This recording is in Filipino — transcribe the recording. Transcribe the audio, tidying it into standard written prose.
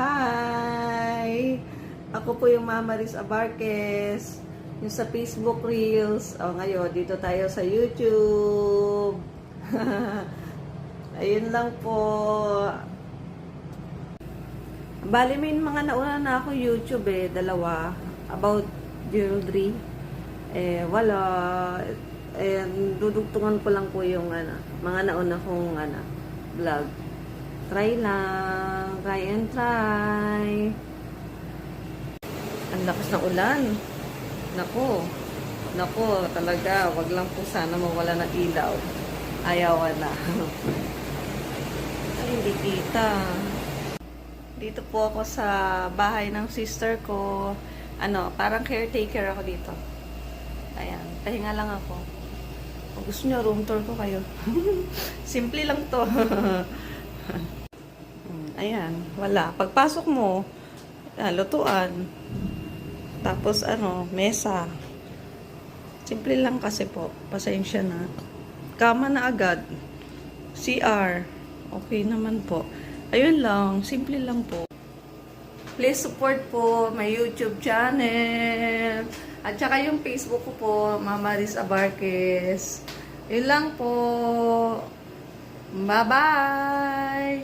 Hi! Ako po yung Mama Riz Abarquez, yung sa Facebook Reels. O ngayon, dito tayo sa YouTube. Ayun lang po. Bali, may mga nauna na ako YouTube dalawa. About jewelry. Wala. Dudugtungan ko lang po yung mga nauna kong vlog. Try lang. Try and try. Ang lakas ng ulan. Nako, talaga. Wag lang po sana mawala ng ilaw. Ayaw na. Ay, hindi kita. Dito po ako sa bahay ng sister ko. Parang caretaker ako dito. Ayan, pahinga lang ako. Kung gusto nyo, room tour ko kayo. Simple lang to. Ayan, wala. Pagpasok mo, lutuan. Tapos mesa. Simple lang kasi po. Pasensya na. Kama na agad. CR. Okay naman po. Ayun lang. Simple lang po. Please support po my YouTube channel. At saka yung Facebook ko po, Mama Riz Abarquez. Yun lang po. Bye-bye!